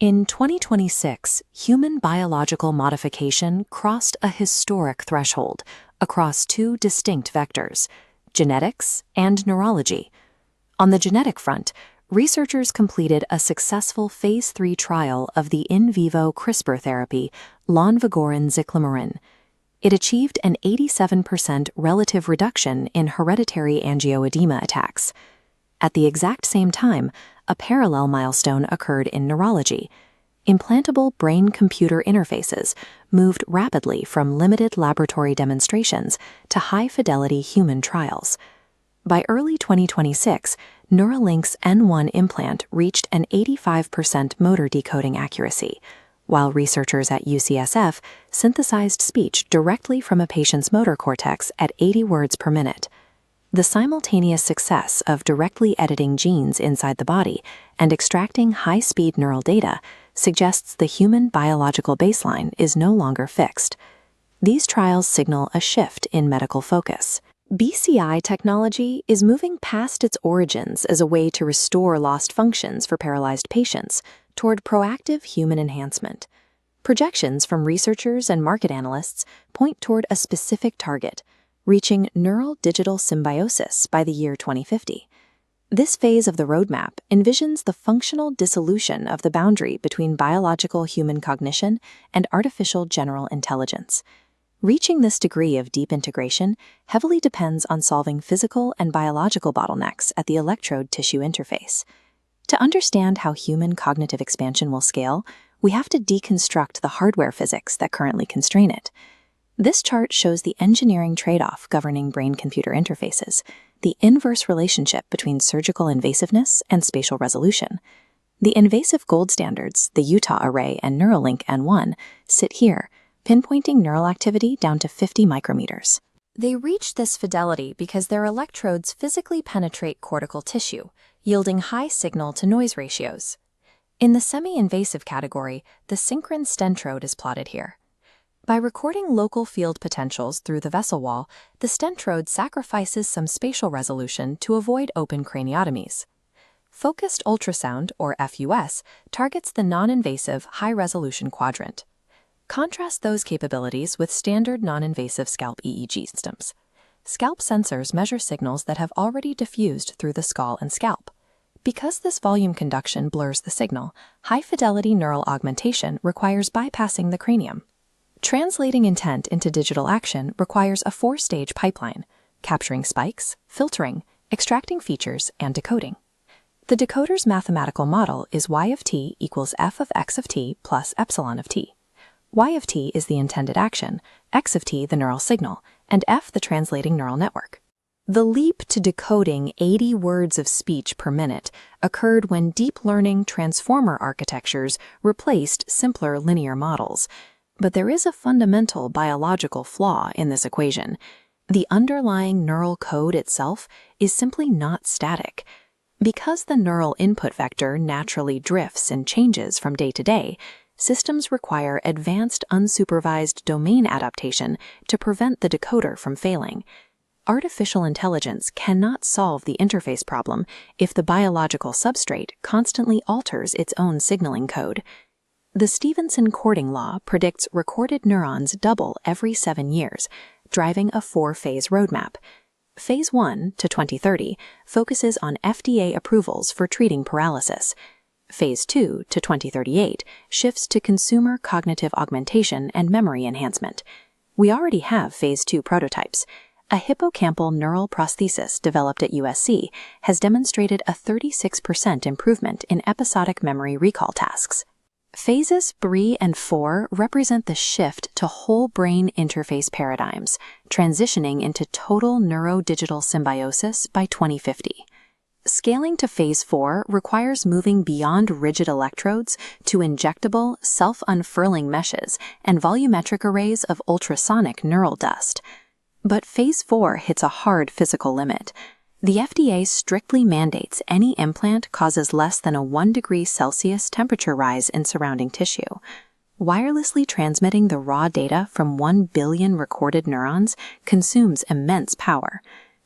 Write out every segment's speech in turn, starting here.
In 2026, human biological modification crossed a historic threshold across two distinct vectors, genetics and neurology. On the genetic front, researchers completed a successful Phase 3 trial of the in vivo CRISPR therapy lonvagorin ziclumeran. It achieved an 87% relative reduction in hereditary angioedema attacks. At the exact same time, a parallel milestone occurred in neurology. Implantable brain-computer interfaces moved rapidly from limited laboratory demonstrations to high-fidelity human trials. By early 2026, Neuralink's N1 implant reached an 85% motor decoding accuracy, while researchers at UCSF synthesized speech directly from a patient's motor cortex at 80 words per minute. The simultaneous success of directly editing genes inside the body and extracting high-speed neural data suggests the human biological baseline is no longer fixed. These trials signal a shift in medical focus. BCI technology is moving past its origins as a way to restore lost functions for paralyzed patients toward proactive human enhancement. Projections from researchers and market analysts point toward a specific target, reaching neural-digital symbiosis by the year 2050. This phase of the roadmap envisions the functional dissolution of the boundary between biological human cognition and artificial general intelligence. Reaching this degree of deep integration heavily depends on solving physical and biological bottlenecks at the electrode-tissue interface. To understand how human cognitive expansion will scale, we have to deconstruct the hardware physics that currently constrain it. This chart shows the engineering trade-off governing brain-computer interfaces, the inverse relationship between surgical invasiveness and spatial resolution. The invasive gold standards, the Utah array and Neuralink N1, sit here, pinpointing neural activity down to 50 micrometers. They reach this fidelity because their electrodes physically penetrate cortical tissue, yielding high signal-to-noise ratios. In the semi-invasive category, the synchron stentrode is plotted here. By recording local field potentials through the vessel wall, the stentrode sacrifices some spatial resolution to avoid open craniotomies. Focused ultrasound, or FUS, targets the non-invasive high-resolution quadrant. Contrast those capabilities with standard non-invasive scalp EEG systems. Scalp sensors measure signals that have already diffused through the skull and scalp. Because this volume conduction blurs the signal, high-fidelity neural augmentation requires bypassing the cranium. Translating intent into digital action requires a 4-stage pipeline, capturing spikes, filtering, extracting features, and decoding. The decoder's mathematical model is y of t equals f of x of t plus epsilon of t. Y of t is the intended action, x of t the neural signal, and f the translating neural network. The leap to decoding 80 words of speech per minute occurred when deep learning transformer architectures replaced simpler linear models. But there is a fundamental biological flaw in this equation. The underlying neural code itself is simply not static. Because the neural input vector naturally drifts and changes from day to day, systems require advanced unsupervised domain adaptation to prevent the decoder from failing. Artificial intelligence cannot solve the interface problem if the biological substrate constantly alters its own signaling code. The Stevenson Cording law predicts recorded neurons double every 7 years, driving a 4-phase roadmap. Phase 1 to 2030 focuses on FDA approvals for treating paralysis. Phase 2 to 2038 shifts to consumer cognitive augmentation and memory enhancement. We already have Phase 2 prototypes. A hippocampal neural prosthesis developed at USC has demonstrated a 36% improvement in episodic memory recall tasks. Phases 3 and 4 represent the shift to whole brain interface paradigms, transitioning into total neuro-digital symbiosis by 2050. Scaling to Phase 4 requires moving beyond rigid electrodes to injectable, self-unfurling meshes and volumetric arrays of ultrasonic neural dust. But Phase 4 hits a hard physical limit. The FDA strictly mandates any implant causes less than a 1 degree Celsius temperature rise in surrounding tissue. Wirelessly transmitting the raw data from 1 billion recorded neurons consumes immense power.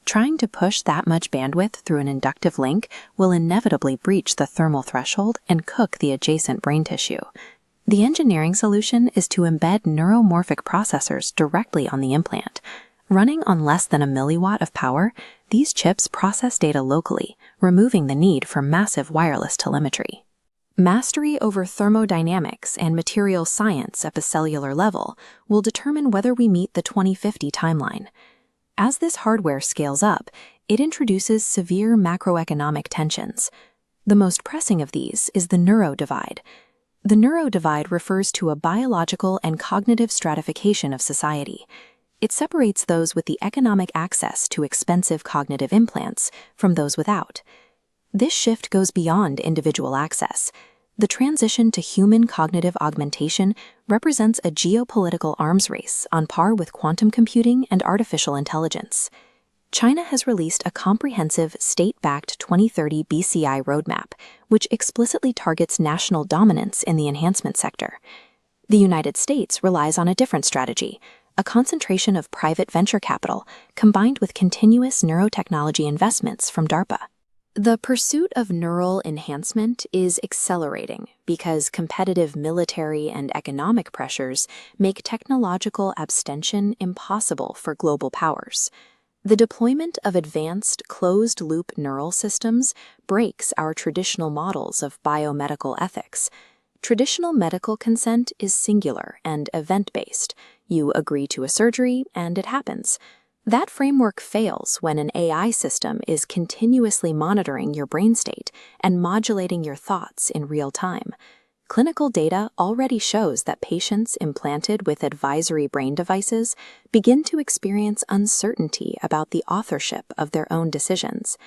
Trying to push that much bandwidth through an inductive link will inevitably breach the thermal threshold and cook the adjacent brain tissue. The engineering solution is to embed neuromorphic processors directly on the implant. Running on less than a milliwatt of power, these chips process data locally, removing the need for massive wireless telemetry. Mastery over thermodynamics and material science at the cellular level will determine whether we meet the 2050 timeline. As this hardware scales up, it introduces severe macroeconomic tensions. The most pressing of these is the neuro divide. The neuro divide refers to a biological and cognitive stratification of society. It separates those with the economic access to expensive cognitive implants from those without. This shift goes beyond individual access. The transition to human cognitive augmentation represents a geopolitical arms race on par with quantum computing and artificial intelligence. China has released a comprehensive state-backed 2030 BCI roadmap, which explicitly targets national dominance in the enhancement sector. The United States relies on a different strategy, a concentration of private venture capital combined with continuous neurotechnology investments from DARPA. The pursuit of neural enhancement is accelerating because competitive military and economic pressures make technological abstention impossible for global powers. The deployment of advanced closed-loop neural systems breaks our traditional models of biomedical ethics. Traditional medical consent is singular and event-based. You agree to a surgery, and it happens. That framework fails when an AI system is continuously monitoring your brain state and modulating your thoughts in real time. Clinical data already shows that patients implanted with advisory brain devices begin to experience uncertainty about the authorship of their own decisions.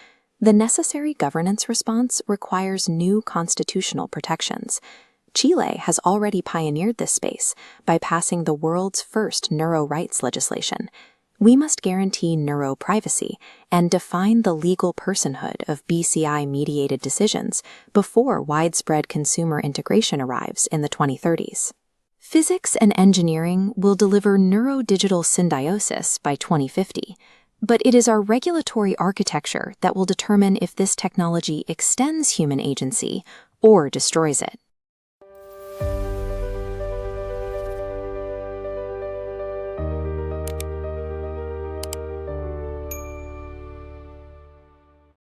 The necessary governance response requires new constitutional protections. Chile has already pioneered this space by passing the world's first neuro rights legislation. We must guarantee neuro-privacy and define the legal personhood of BCI-mediated decisions before widespread consumer integration arrives in the 2030s. Physics and engineering will deliver neurodigital symbiosis by 2050, but it is our regulatory architecture that will determine if this technology extends human agency or destroys it.